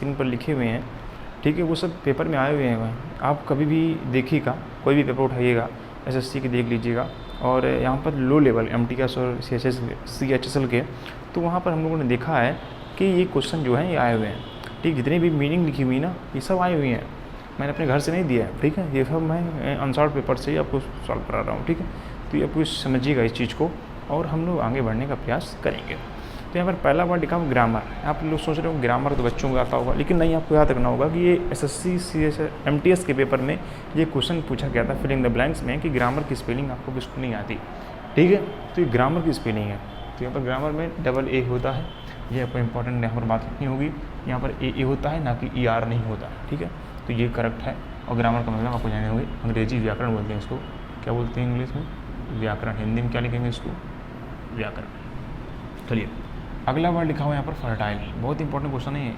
Screen पर लिखे हुए हैं, ठीक है, वो सब पेपर में आए हुए हैं। आप कभी भी देखिएगा, कोई भी पेपर उठाइएगा एसएससी के देख लीजिएगा, और यहाँ पर लो लेवल MTS और CHSL के, तो वहाँ पर हम लोगों ने देखा है कि ये क्वेश्चन जो है ये आए हुए हैं, ठीक। जितनी भी मीनिंग लिखी हुई ना ये सब आई हुई हैं, मैंने अपने घर से नहीं दिया है, ठीक है, ये सब मैं अनसॉल्व पेपर से ही आपको सॉल्व करा रहा हूँ, ठीक है। तो ये आपको समझिएगा इस चीज़ को, और हम लोग आगे बढ़ने का प्रयास करेंगे। तो यहाँ पर पहला वर्ड लिखा हुआ ग्रामर। आप लोग सोच रहे हो ग्रामर तो बच्चों को आता होगा, लेकिन नहीं, आपको याद रखना होगा कि ये SSC MTS के पेपर में ये क्वेश्चन पूछा गया था फिलिंग द ब्लैंक्स में कि ग्रामर की स्पेलिंग आपको किसको नहीं आती, ठीक है। तो ये ग्रामर की स्पेलिंग है। तो यहाँ पर ग्रामर में डबल ए होता है, ये आपको इंपॉर्टेंट यहाँ पर बात लिखनी होगी। यहाँ पर ए होता है, ना कि ER नहीं होता, ठीक है। तो ये करेक्ट है। और ग्रामर का मतलब आपको जाने होंगे, अंग्रेजी व्याकरण बोलते हैं इसको। क्या बोलते हैं इंग्लिश में? व्याकरण। हिंदी में क्या लिखेंगे इसको? व्याकरण। चलिए अगला वर्ड लिखा हुआ है यहाँ पर फर्टाइल। बहुत इंपॉर्टेंट क्वेश्चन है ये,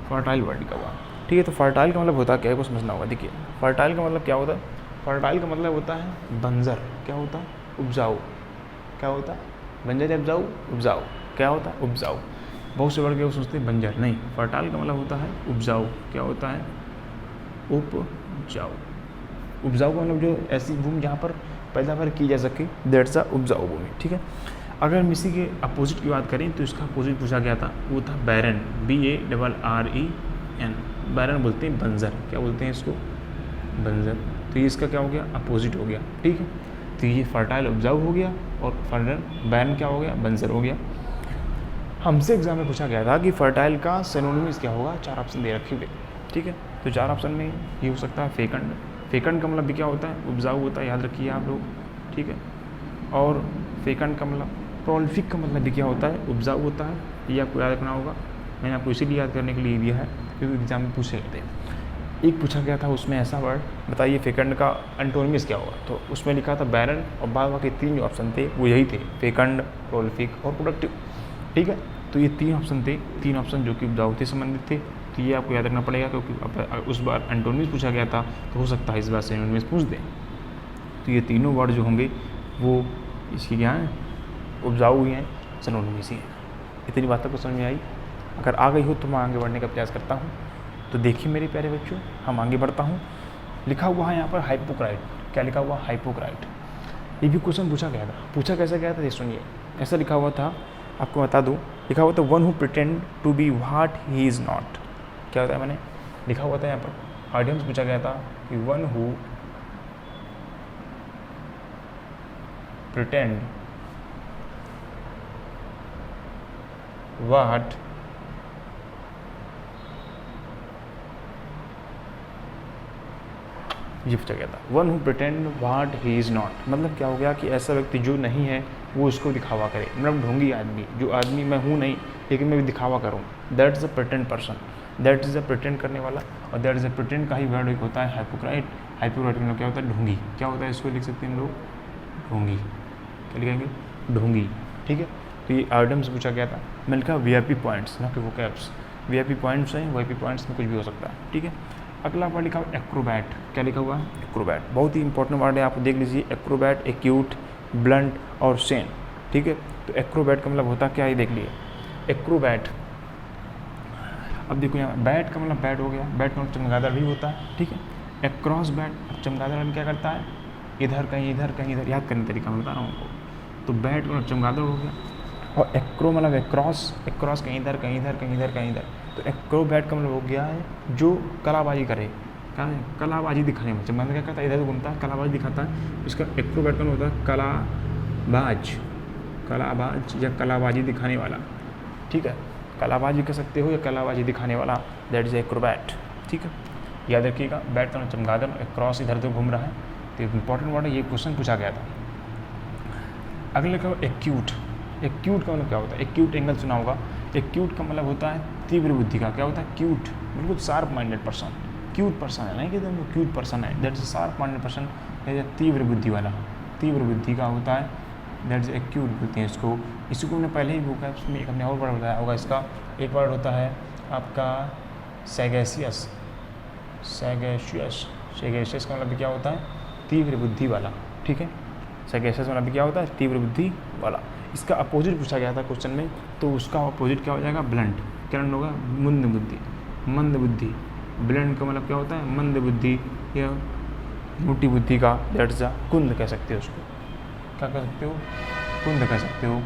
फर्टाइल वर्ड लिखा हुआ, ठीक है। तो फर्टाइल का मतलब होता क्या है, को समझना होगा। देखिए फर्टाइल का मतलब क्या होता है? फर्टाइल का मतलब होता है बंजर। क्या होता है? उपजाऊ। क्या होता है? बंजर या उपजाऊ? उपजाऊ। क्या होता है? उपजाऊ। बहुत से वर्ड के वो सोचते हैं बंजर, नहीं, फर्टाइल का मतलब होता है उपजाऊ। क्या होता है? उपजाऊ। उपजाऊ का मतलब जो ऐसी भूमि जहाँ पर पैदावार की जा सके, दैट्स अ उपजाऊ भूमि, ठीक है। अगर हम इसी के अपोजिट की बात करें तो इसका अपोजिट पूछा गया था, वो था बैरन। BARREN। बैरन बोलते हैं बंजर। क्या बोलते हैं इसको? बंजर। तो ये इसका क्या हो गया? अपोजिट हो गया, ठीक है। तो ये फर्टाइल उपजाऊ हो गया, और बैरन क्या हो गया? बंजर हो गया। हमसे एग्जाम में पूछा गया था कि फर्टाइल का सिनोनिम्स क्या होगा, 4 ऑप्शन दे रखे हुए, ठीक है। तो 4 ऑप्शन में ये हो सकता है फेकंड। फेकंड का मतलब भी क्या होता है? उपजाऊ होता है, याद रखिए आप लोग, ठीक है। और फेकंड का मतलब, प्रोलिफिक का मतलब भी क्या होता है? उपजाऊ होता है, ये आपको याद रखना होगा। मैंने आपको इसीलिए याद करने के लिए दिया है क्योंकि एग्जाम में पूछे गए थे। एक पूछा गया था उसमें ऐसा वर्ड, बताइए फेकंड का एंटोनिम्स क्या होगा। तो उसमें लिखा था बैरन, और बाद बाकी 3 जो ऑप्शन थे वो यही थे, फेकंड, प्रोलिफिक और प्रोडक्टिव, ठीक है। तो ये 3 ऑप्शन थे, 3 ऑप्शन जो कि उपजाऊ से संबंधित थे। तो ये आपको याद रखना पड़ेगा, क्योंकि उस बार एंटोनिम्स पूछा गया था, तो हो सकता है इस बार सिनोनिम्स पूछ दें। तो ये तीनों वर्ड जो होंगे वो इसकी क्या है? उपजाऊ ही हैं, सिनोनिम्स ही हैं। इतनी बात आपको समझ में आई? अगर आ गई हो तो मैं आगे बढ़ने का प्रयास करता हूँ। तो देखिए मेरे प्यारे बच्चों, हम आगे बढ़ता हूँ। लिखा हुआ है यहाँ पर हाइपोक्राइट। क्या लिखा हुआ? हाइपोक्राइट। ये भी क्वेश्चन पूछा गया था। पूछा कैसे गया था ये सुनिए। ऐसा लिखा हुआ था, आपको बता दूँ, लिखा हुआ था one who pretend to be what he is not. क्या होता है? मैंने लिखा हुआ था यहाँ पर, आइडियम्स पूछा गया था कि वन हु प्रिटेंड व्हाट ये पूछा गया था, one who pretend what he is not. मतलब क्या हो गया कि ऐसा व्यक्ति जो नहीं है वो उसको दिखावा करे, मतलब ढोंगी आदमी, जो आदमी मैं हूँ नहीं लेकिन मैं भी दिखावा करूँ, that is a pretend person. That is a pretend करने वाला, और दैट इज़ अ प्रिटेंड का ही वर्ड एक होता है हाइपोक्राइट। हाइपोक्राइट का क्या होता है? ढोंगी। क्या होता है? इसको लिख सकते हैं हम लोग, ढोंगी। क्या लिखेंगे? ढोंगी, ठीक है। तो ये आइटम से पूछा गया था। मैंने लिखा VIP पॉइंट्स, ना कि वोकैब्स। VIP पॉइंट्स हैं, VIP पॉइंट्स में कुछ भी हो सकता है, ठीक है। अगला वर्ड लिखा हुआ एक्रोबैट। क्या लिखा हुआ है? एक्रोबैट। बहुत ही इंपॉर्टेंट वर्ड है, आप देख लीजिए। एक्रोबैट, एक्यूट, ब्लंट और सेन, ठीक है। तो एक्रोबैट का मतलब होता क्या है, देख लिए। एक्रोबैट, अब देखो यहाँ बैट का मतलब बैट हो गया, बैट का मतलब चमगादड़ भी होता है, ठीक है। एक्रॉस बैट, अब चमगादड़ में क्या करता है? इधर कहीं इधर कहीं इधर, याद करने तरीका मैं बता रहा हूँ आपको। तो बैट मतलब चमगादड़ हो गया, और एक्रो मतलब एक्रॉस, एक्रॉस कहीं इधर कहीं इधर कहीं इधर कहीं इधर। तो एक्रोबैट का मतलब हो गया है जो कलाबाजी करे, क्या है? कलाबाजी दिखाने में। चमगादड़ क्या करता है? इधर घूमता है, कलाबाजी दिखाता है। इसका एक्रोबैट का मतलब होता है कलाबाज, कलाबाज या कलाबाजी दिखाने वाला, ठीक है। कलाबाजी कह सकते हो या कलाबाजी दिखाने वाला, दैट इज एक्रोबैट, ठीक है। याद रखिएगा, बैट का चमगादड़, क्रॉस इधर उधर घूम रहा है, तो इंपॉर्टेंट वर्ड है, ये क्वेश्चन पूछा गया था। अगले का एक्यूट। एक्यूट का मतलब क्या होता है? एक्यूट एंगल सुना होगा। एक्यूट का मतलब होता है तीव्र बुद्धि का। क्या होता है? क्यूट, बिल्कुल sharp minded person. Cute person है, नहीं कि वो क्यूट पर्सन है, that is sharp minded person, तीव्र बुद्धि वाला। तीव्र बुद्धि का होता है, दैट इज एक्यूट बोलते हैं इसको। इसको हमने पहले ही भूखा है, उसमें एक हमने और वर्ड बताया होगा इसका। एक वर्ड होता है आपका सैगेशियस। सैगेशियस, सैगेशियस का मतलब क्या होता है? तीव्र बुद्धि वाला, ठीक है। सैगेशियस मतलब क्या होता है? तीव्र बुद्धि वाला। इसका अपोजिट पूछा गया था क्वेश्चन में, तो उसका अपोजिट क्या हो जाएगा? ब्लंट। क्या होगा? मंद बुद्धि। मंद बुद्धि, ब्लंट का मतलब क्या होता है, मंद बुद्धि या मोटी बुद्धि का, दैट इज अ कुंद कह सकते हो उसको, क्या कह सकते हो, कुंद कह सकते हो,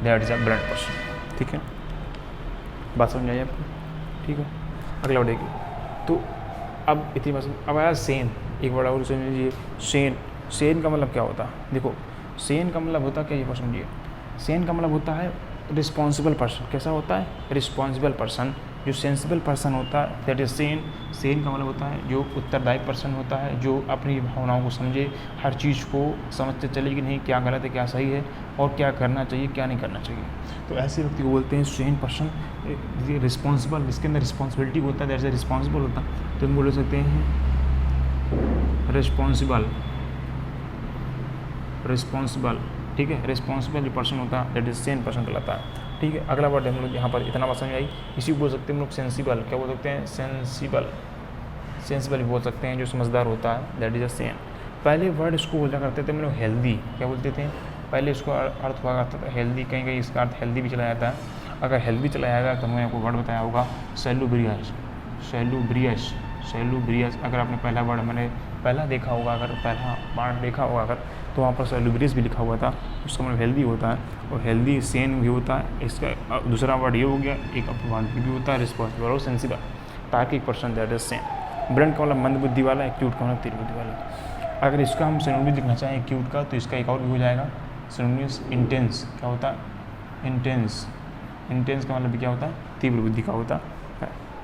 that is a blunt person. ठीक है, बात समझ आई आपको, ठीक है। अगला देखिए, तो अब इतनी बात, अब आया सेन, एक बड़ा और समझिए, सेन, सेन का मतलब क्या होता है, देखो सेन का मतलब होता है क्या, ये बात समझिए, सेन का मतलब होता है रिस्पॉन्सिबल पर्सन। कैसा होता है, रिस्पॉन्सिबल पर्सन, जो सेंसिबल पर्सन होता है, दैट इज सेन। सेन का मतलब होता है जो उत्तरदायी पर्सन होता है, जो अपनी भावनाओं को समझे, हर चीज़ को समझते चले कि नहीं क्या गलत है क्या सही है, और क्या करना चाहिए क्या नहीं करना चाहिए। तो ऐसे व्यक्ति को बोलते हैं सेन पर्सन। रिस्पॉन्सिबल, जिसके अंदर रिस्पॉन्सिबिलिटी होता है, दैट इज रिस्पॉन्सिबल होता है, तो हम बोल सकते हैं रिस्पॉन्सिबल, रिस्पॉन्सिबल, ठीक है। रिस्पॉन्सिबल जो पर्सन होता है दैट इज सेन पर्सन कहलाता है। ठीक है, अगला वर्ड हम लोग यहाँ पर इतना बात समझ आई। इसी को बोल सकते हैं हम लोग सेंसिबल, क्या बोल सकते हैं, सेंसिबल, सेंसिबल भी बोल सकते हैं, जो समझदार होता है, दैट इज अ सेन। पहले वर्ड इसको बोला करते थे हम लोग हेल्दी, क्या बोलते थे पहले, इसको अर्थ हुआ करता था हेल्दी, कहीं कहीं इसका अर्थ हेल्दी भी चला जाता है। अगर हेल्दी चला जाएगा तो हमने आपको वर्ड बताया होगा सेलुब्रियस, सेलुब्रियस, सेलुब्रियस। अगर आपने पहला वर्ड मैंने पहला देखा होगा, अगर पहला पार्ट देखा होगा अगर, तो वहाँ पर सेलुब्रियस भी लिखा हुआ था, उसका मतलब हेल्दी होता है, और हेल्दी सेन भी होता है। इसका दूसरा वर्ड ये हो गया, एक अपवांतिक भी होता है, रिस्पॉन्सिबल और सेंसिबल, तार्किक person that is Sen. Blunt का मतलब मंद बुद्धि वाला, एक्यूट का मतलब तीव्र बुद्धि वाला। अगर इसका हम सिनोनिम लिखना चाहें एक्यूट का, तो इसका एक और भी हो जाएगा सिनोनिम्स, इंटेंस, क्या होता है, इंटेंस, इंटेंस का मतलब क्या होता है, तीव्र बुद्धि का होता है।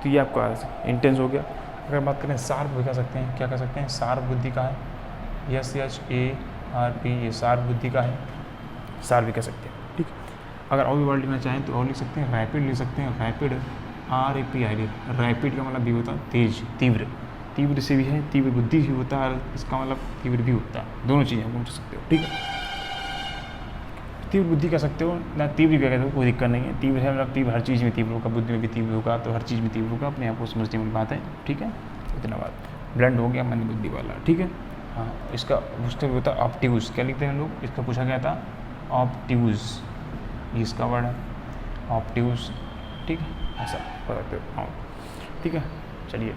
तो ये आपका इंटेंस हो गया। अगर बात करें शार्प भी कह सकते हैं, क्या कह सकते हैं, शार्प बुद्धि का है, SHARP, ये शार्प बुद्धि का है, शार्प भी कह सकते हैं। ठीक, अगर और भी वर्ड लिखना चाहें तो और लिख सकते हैं, रैपिड लिख सकते हैं, रैपिड, RAPID, रैपिड का मतलब भी होता है तेज, तीव्र, तीव्र से भी है, तीव्र बुद्धि भी होता है, इसका मतलब तीव्र भी होता है, दोनों चीज़ें आप पूछ सकते हो। ठीक है, तीव्र बुद्धि कह सकते हो ना, तीव्र भी कहते हो, कोई दिक्कत नहीं है। तीव्र है मतलब तीव्र, हर चीज़ में तीव्र होगा, बुद्धि में भी तीव्र होगा, तो हर चीज़ में तीव्र होगा, अपने आप को समझने वाली बात है। ठीक है, इतना बात, ब्लंट हो गया मंद बुद्धि वाला। ठीक है, हाँ, इसका पूछते हुए होता है ऑप्टिव्स, क्या लिखते हैं हम लोग, इसका पूछा गया था ऑप्टिव्स, ये इसका वर्ड है ऑप्टिव्स। ठीक है, ऐसा पढ़ सकते हो, हाँ ठीक है। चलिए,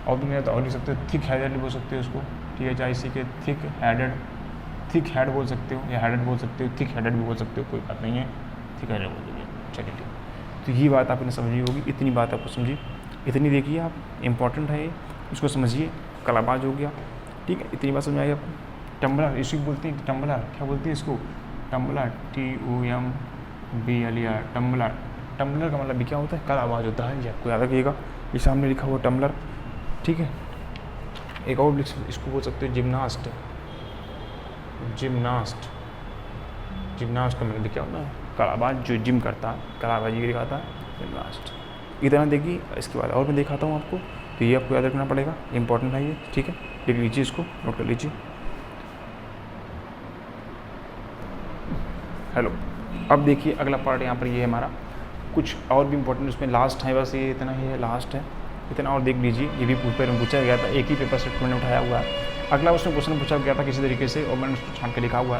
और भी नहीं तो और लिख सकते हो, थिक हेडेड बोल सकते हो उसको। ठीक है, चाहे इसी के थिक हेडेड, थिक हेड बोल सकते हो, या हेडेड बोल सकते हो, थिक हेडेड भी बोल सकते हो, कोई बात नहीं है, थिक हेडेड बोल दीजिए। चलिए ठीक, तो ये बात आपने समझी होगी, इतनी बात आपको समझी, इतनी देखिए आप, इम्पॉर्टेंट है ये, इसको समझिए। कलाबाज हो गया, ठीक है, इतनी बात समझ आई आपको। टम्बलर, इसी को बोलते हैं टम्बलर, क्या बोलते हैं इसको, टम्बलर, TUMBLER, टम्बलर। टम्बलर का मतलब भी क्या होता है, कलाबाज होता है, ये आपको याद रखिएगा, ये सामने लिखा हुआ टम्बलर। ठीक है, एक और इसको बोल सकते हो जिम्नास्ट, जिम्नास्ट, जिम्नास्ट का मतलब क्या होता है, कलाबाज जो जिम करता है, कलाबाजी दिखाता है, जिम्नास्ट। इतना देखिए, इसके बाद और मैं दिखाता हूँ आपको, तो ये आपको याद रखना पड़ेगा, इंपॉर्टेंट है ये। ठीक है, लिख लीजिए, इसको नोट कर लीजिए। हेलो, अब देखिए अगला पार्ट यहाँ पर ये है हमारा, कुछ और भी इंपॉर्टेंट उसमें लास्ट है, बस ये इतना ही है, लास्ट है, इतना और देख लीजिए। ये भी पेपर में पूछा गया था, एक ही पेपर सेट मैंने उठाया हुआ है। अगला उसमें क्वेश्चन पूछा गया था किसी तरीके से, और मैंने उसको छान के लिखा हुआ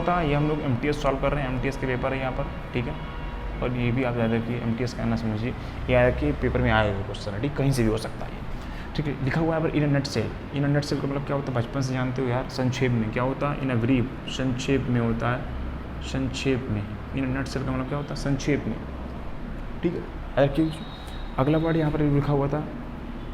था। ये हम लोग MTS सॉल्व कर रहे हैं, MTS के पेपर है यहाँ पर। ठीक है, और ये भी आप याद रखिए, MTS का ना समझिए, ये आया कि पेपर में आया हुआ क्वेश्चन है, ठीक, कहीं से भी हो सकता है। ठीक है, लिखा हुआ है पर इन अ नट सेल। इन अ नट सेल का मतलब क्या होता है, बचपन से जानते हो यार, संक्षेप में क्या होता है, इन अ ब्रीफ, संक्षेप में होता है, संक्षेप में। इन अ नट सेल का मतलब क्या होता है, संक्षेप में। ठीक है, अगला वर्ड यहाँ पर लिखा हुआ था,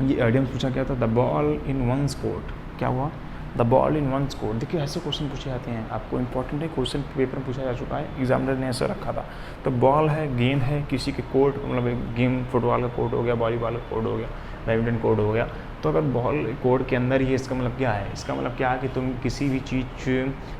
ये आइडियम्स पूछा गया था, the ball in one's court, क्या हुआ, the ball in one's court. देखिए ऐसे क्वेश्चन पूछे जाते हैं, आपको इंपॉर्टेंट है, क्वेश्चन पेपर में पूछा जा चुका है, एग्जामिनर ने ऐसा रखा था। तो बॉल है, गेंद है, किसी के कोर्ट, मतलब गेम फुटबॉल का कोर्ट हो गया, वॉलीबॉल का कोर्ट हो गया, बैडमिंटन कोर्ट हो गया। तो अगर बॉल कोर्ट के अंदर ही, इसका मतलब क्या है, इसका मतलब क्या है कि तुम किसी भी चीज़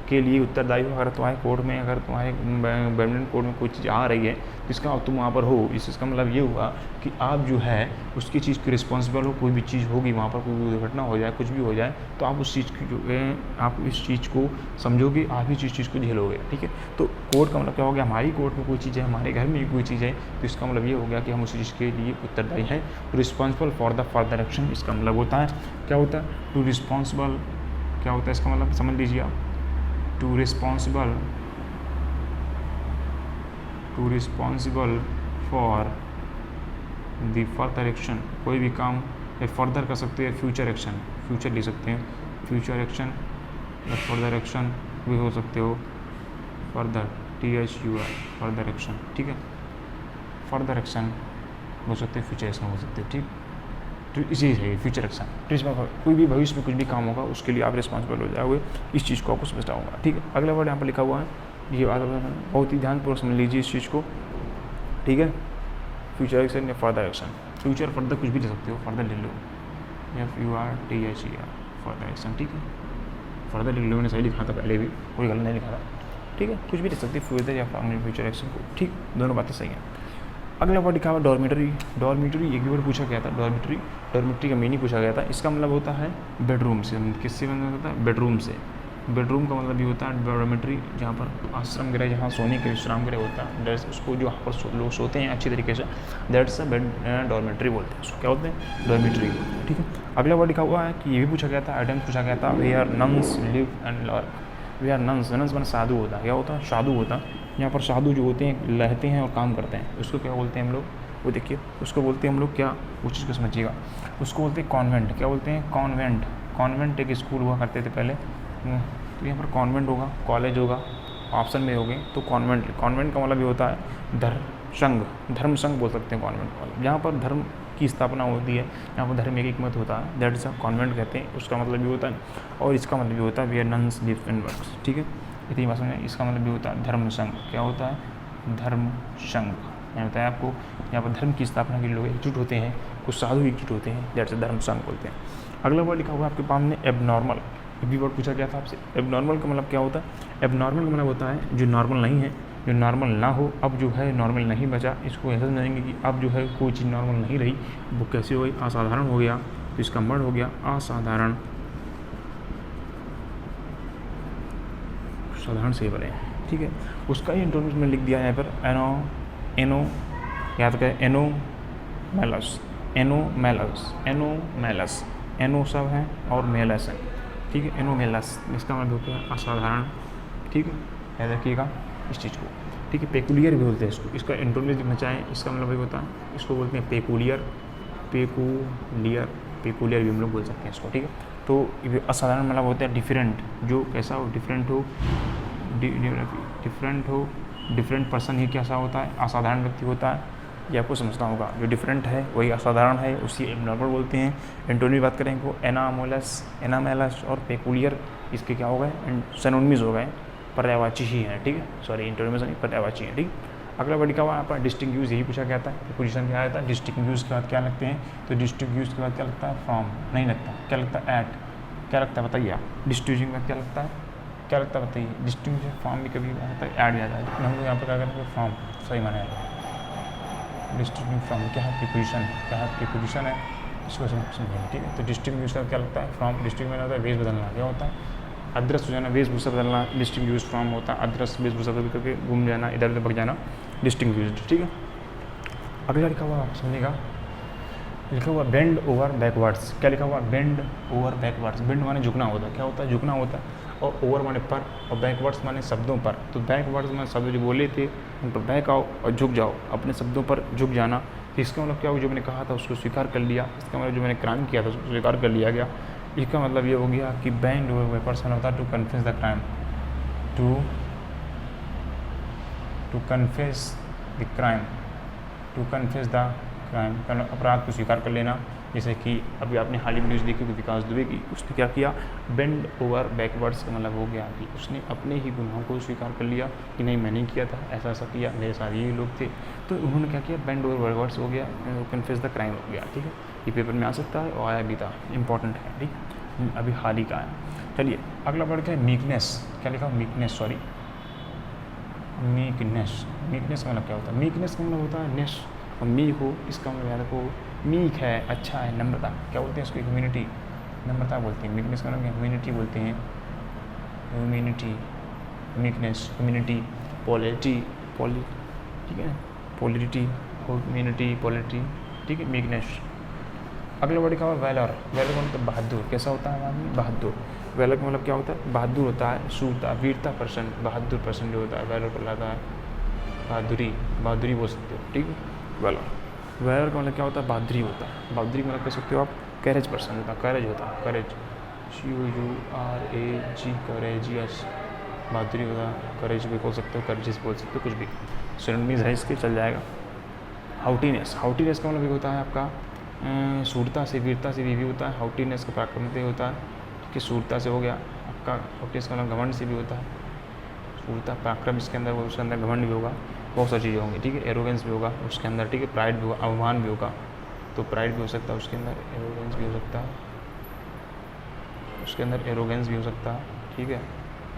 के लिए उत्तरदायी हो। अगर तुम्हारे कोर्ट में, अगर तुम्हारे बैडमिंटन कोर्ट में कोई चीज़ आ रही है, तो इसका तुम वहाँ पर हो, इसका मतलब ये हुआ कि आप जो है उसकी चीज़ की रिस्पॉन्सिबल हो। कोई भी चीज़ होगी वहाँ पर, कोई दुर्घटना हो जाए, कुछ भी हो जाए, तो आप उस चीज़ की जो है, आप इस चीज़ को समझोगे, आप ही चीज़ को झेलोगे। ठीक है, तो कोर्ट का मतलब क्या हो गया, हमारी कोर्ट में कोई चीज़ है, हमारे घर में कोई चीज़ है, तो इसका मतलब ये हो गया कि हम उस चीज़ के लिए उत्तरदायी हैं। Responsible for the further action, इसका मतलब होता है, क्या होता है, टू रिस्पॉन्सिबल, क्या होता है इसका मतलब, समझ लीजिए आप, to responsible for the further action, कोई भी काम या फर्दर कर सकते हैं, फ्यूचर एक्शन, फ्यूचर ले सकते हैं, फ्यूचर एक्शन या फर्दर एक्शन भी हो सकते हो, फर्दर THUR फर्दर एक्शन, ठीक है, फर्दर एक्शन हो सकते हैं, फ्यूचर एक्शन हो सकते हैं, ठीक। तो इसी है फ्यूचर एक्शन, तो इसमें कोई भी भविष्य में कुछ भी काम होगा उसके लिए आप रिस्पॉन्सिबल हो जाओगे, इस चीज़ को आपको समझना होगा, ठीक है। अगला वर्ड यहाँ पर लिखा हुआ है, ये बात बहुत ही ध्यानपूर्वक समझ लीजिए इस चीज़ को, ठीक है। फ्यूचर एक्शन या फर्दर एक्शन, फ्यूचर फर्दर कुछ भी ले सकते हो, फर्दर ले लो, FURTHER फर्दर एक्शन, ठीक है। फर्दर लिख लो, मैंने सही लिखा था पहले भी, कोई गलत नहीं लिखा था, ठीक है। कुछ भी लिख सकते फ्यूचर या फ्यूचर एक्शन को, ठीक, दोनों बातें सही हैं। अगला वर्ड लिखा हुआ डॉर्मेटरी, डॉर्मेटरी एक भी वर्ड पूछा गया था, डॉर्मेटरी, डॉर्मेटरी का मीनिंग पूछा गया था, इसका मतलब होता है बेडरूम से, किससे मतलब होता है, बेडरूम से, बेडरूम का मतलब ये होता है डॉर्मेटरी, जहाँ पर आश्रम गृह, जहाँ सोने के विश्राम गृह होता है, दैट्स उसको जो वहाँ पर लोग सोते हैं अच्छी तरीके से, दैट्स अ बेड डॉर्मेटरी बोलते हैं, उसको क्या बोलते हैं, डॉर्मेटरी, ठीक है। अगला वर्ड लिखा हुआ है कि ये भी पूछा गया था, आइटम पूछा गया था, where are nuns live and lurk, where are nuns, nuns माने साधु होता है, क्या होता है, साधु होता है, यहाँ पर साधु जो होते हैं रहते हैं और काम करते हैं, उसको क्या बोलते हैं हम लोग, वो देखिए उसको बोलते हैं हम लोग क्या, उस चीज़ को समझिएगा, उसको बोलते हैं कॉन्वेंट, क्या बोलते हैं, कॉन्वेंट, कॉन्वेंट एक स्कूल हुआ करते थे पहले, तो यहाँ पर कॉन्वेंट होगा, कॉलेज होगा, ऑप्शन में होंगे, तो कॉन्वेंट, कॉन्वेंट का मतलब ये होता है धर्म संघ बोल सकते हैं कॉन्वेंट को, जहाँ पर धर्म की स्थापना होती है, यहाँ पर धर्म एक मत होता है, दैट इज अ कॉन्वेंट कहते हैं, उसका मतलब ये होता है, और इसका मतलब ये होता है we are nuns live and works, ठीक है। इतनी बात समझें, इसका मतलब ये होता है धर्म संघ, क्या होता है, धर्म संघ, मैंने बताया आपको, यहाँ पर धर्म की स्थापना के लिए लोग एकजुट होते हैं, कुछ साधु एकजुट होते हैं, दैट्स अ धर्म संघ बोलते हैं। अगला वर्ड लिखा हुआ है आपके सामने एबनॉर्मल, ये भी वर्ड पूछा गया था आपसे, एबनॉर्मल का मतलब क्या होता है, एबनॉर्मल का मतलब होता है जो नॉर्मल नहीं है, जो नॉर्मल ना हो, अब जो है नॉर्मल नहीं बचा, इसको ऐसा समझेंगे कि अब जो है कोई चीज़ नॉर्मल नहीं रही, वो कैसे हो गई, असाधारण हो गया, तो इसका वर्ड हो गया असाधारण, साधारण से बने, ठीक है। उसका ही इंटरव्यू में लिख दिया है यहाँ पर एनो याद करें, एनोमेलस, एनो सब है और मेलस है, ठीक है, एनोमेलस, इसका मतलब होता है असाधारण, ठीक है, याद रखिएगा इस चीज़ को, ठीक है। पेकुलियर भी बोलते हैं इसको, इसका इंटरव्यू लिखना चाहें, इसका मतलब ये होता है, इसको बोलते हैं पेकुलियर, पेकुलियर भी हम लोग बोल सकते हैं इसको, ठीक है। तो असाधारण मतलब होता है डिफरेंट, जो कैसा हो, डिफरेंट हो, डिफरेंट पर्सन ही कैसा होता है, असाधारण व्यक्ति होता है, ये आपको समझना होगा, जो डिफरेंट है वही असाधारण है, उसी एबनॉर्मल बोलते हैं। एंटोनी बात करें को एनामेलस और पेकुलियर, इसके क्या हो गए, सिनोनिम्स हो गए, पर्यायवाची ही हैं, ठीक है, सॉरी एंटोनिम्स नहीं, पर्यायवाची हैं, ठीक। अगला वर्ड लिखा हुआ है आपका डिस्टिंग्विश, यही पूछा गया था, पोजीशन क्या आया था, डिस्टिंग्विश के बाद क्या लगते हैं, तो डिस्टिंग्विश के बाद क्या लगता है, फ्रॉम नहीं लगता, क्या लगता है, एट, क्या लगता है बताइए आप, डिस्टिंग्विशिंग में क्या लगता है, क्या लगता है बताइए, डिस्टिंग्विश फ्रॉम भी कभी आता है, ऐड जाता है, लेकिन हम लोग यहाँ पर क्या करते हैं, फ्रॉम, सही माना है, डिस्टिंग्विश फ्रॉम क्या है, प्रीपोजिशन, क्या है, प्रीपोजिशन है, इसको समझेंगे, ठीक है। तो डिस्टिंग्विश का क्या लगता है, फ्रॉम, डिस्टिंग्विश में होता है वेश बदलना, क्या होता है, अदृश्य हो जाना, वेशभूषा बदलना, डिस्टिंग्विश फ्रॉम होता है अदृश्य वेशभूषा बदल करके घूम जाना, इधर उधर भग जाना, डिस्टिंग्विश्ड, ठीक है। अगला लिखा हुआ आप समझिएगा, लिखा हुआ बेंड ओवर बैकवर्ड्स, क्या लिखा हुआ, बेंड ओवर बैकवर्ड्स, बेंड माने झुकना होता है, क्या होता है, झुकना होता है, और ओवर माने पर, और बैकवर्ड्स माने शब्दों पर, तो बैकवर्ड्स में शब्द जो बोले थे उन पर बैक आओ और झुक जाओ, अपने शब्दों पर झुक जाना, तो इसका मतलब क्या हुआ, जो मैंने कहा था उसको स्वीकार कर लिया, इसका मतलब जो मैंने क्राइम किया था उसको स्वीकार कर लिया गया, इसका मतलब ये हो गया कि बेंड ओवर पर्सन होता है to confess the crime, to confess the crime, to confess the crime, अपराध को स्वीकार कर लेना, जैसे कि अभी आपने हाल ही में न्यूज़ देखी कि विकास दुबे की, उसने क्या किया, बेंड ओवर बैकवर्ड्स का मतलब हो गया कि उसने अपने ही गुनाहों को स्वीकार कर लिया कि नहीं मैंने किया था, ऐसा ऐसा किया, मेरे साथ ये लोग थे, तो उन्होंने क्या किया, बेंड ओवर बैकवर्ड्स हो गया, कन्फेस द क्राइम हो गया, ठीक है। ये पेपर में आ सकता है और आया भी था, इंपॉर्टेंट है, ठीक, अभी हाल ही का है। चलिए अगला वर्ड क्या है, मीकनेस, क्या लिखा, मीकनेस, सॉरी मीकनेस, मीकनेस का मतलब क्या होता है, मीकनेस का मतलब होता है नेस, और मीक हो, इसका मतलब याद रखो, मीक है, अच्छा है, नम्रता, क्या बोलते हैं इसको, ह्यूमैनिटी, नम्रता बोलते हैं, मीकनेस का मतलब ह्यूमैनिटी बोलते हैं, ह्यूमैनिटी, मीकनेस, ह्यूमैनिटी, पॉलिटी, ठीक है, पॉलिटी, ह्यूमैनिटी, पॉलिटी, ठीक है, मीकनेस। अगला वर्ड क्या हुआ, वैलर, वैलर का मतलब बहादुर, कैसा होता है आदमी, बहादुर, वैलर का मतलब क्या होता है, बहादुर होता है, शूरता, वीरता पर्सन, बहादुर पर्सन जो होता है वैलर को लाता है, बहादुरी बोल सकते हो, ठीक है, वैलर। वेयर का मतलब क्या होता है, बहादुरी होता है। बहादुरी का मतलब कह सकते हो आप करेज पर्सन होता है, करेज होता है, करेज, COURAG, करेजियस, बहादुरी होता है, करेज भी बोल सकते हो, करेजियस बोल सकते हो, कुछ भी सिनोनिम्स है इसके, चल जाएगा। हाउटीनेस, हाउटीनेस का मतलब ये होता है आपका सूरता से, वीरता से भी होता है। हाउटीनेस का पराक्रम से होता है कि सूरता से हो गया आपका। हाउटीनेस का मतलब घमंड से भी होता है, सूरता पराक्रम इसके अंदर, वो उसके अंदर घमंड भी होगा, बहुत सारी चीज़ें होंगी, ठीक है। एरोगेंस भी होगा उसके अंदर, ठीक है। प्राइड भी होगा, अभिमान भी होगा, तो प्राइड भी हो सकता है उसके अंदर, एरोगेंस भी हो सकता है उसके अंदर, एरोगेंस भी हो सकता है, ठीक है।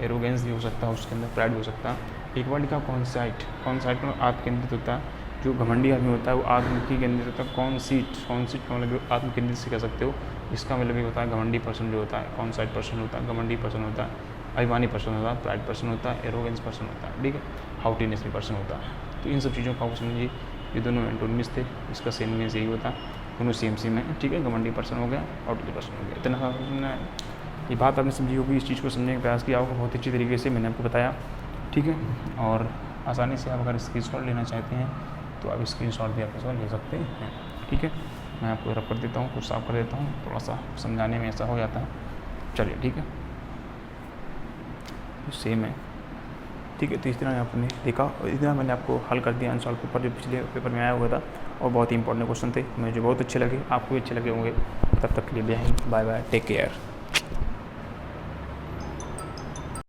एरोगेंस भी हो सकता है उसके अंदर, प्राइड भी हो सकता है। एक वर्ड का कॉन्साइट, कॉन्साइट में आत्मकेंद्रित होता है। जो घमंडी आदमी होता है वो आत्ममुखी केंद्रित होता है। कॉन्सीट, कॉन्सीट का मतलब आत्मकेंद्रित से कह सकते हो, इसका मतलब ये होता है घमंडी पर्सन जो होता है, कॉन्साइट पर्सन होता है, घमंडी पर्सन होता है, अभिमानी पर्सन होता है, प्राइड पर्सन होता है, एरोगेंस पर्सन होता है, ठीक है। हाउटीनेस भी पर्सन होता है। तो इन सब चीज़ों का आप समझिए, ये दोनों एंटोनिम्स थे, इसका सेम मीन्स यही होता है, दोनों सेम है, ठीक है। घमंडी पर्सन हो गया, हाउटीनेस पर्सन हो गया, इतना समझना है। ये बात आपने समझी होगी, इस चीज़ को समझने का प्रयास किया होगा बहुत अच्छी तरीके से, मैंने आपको बताया, ठीक है। और आसानी से आप अगर स्क्रीनशॉट लेना चाहते हैं तो आप स्क्रीनशॉट भी आपके साथ ले सकते हैं, ठीक है। मैं आपको रब कर देता हूँ, कुछ साफ कर देता हूँ, थोड़ा सा समझाने में ऐसा हो जाता है। चलिए, ठीक है, सेम है, ठीक है। तो इस तरह आपने देखा, और इस तरह मैंने आपको हल कर दिया अनसॉल्व पेपर जो पिछले पेपर में आया हुआ था, और बहुत ही इंपॉर्टेंट क्वेश्चन थे, मुझे बहुत अच्छे लगे, आपको भी अच्छे लगे होंगे। तब तक के लिए बाय बाय, टेक केयर।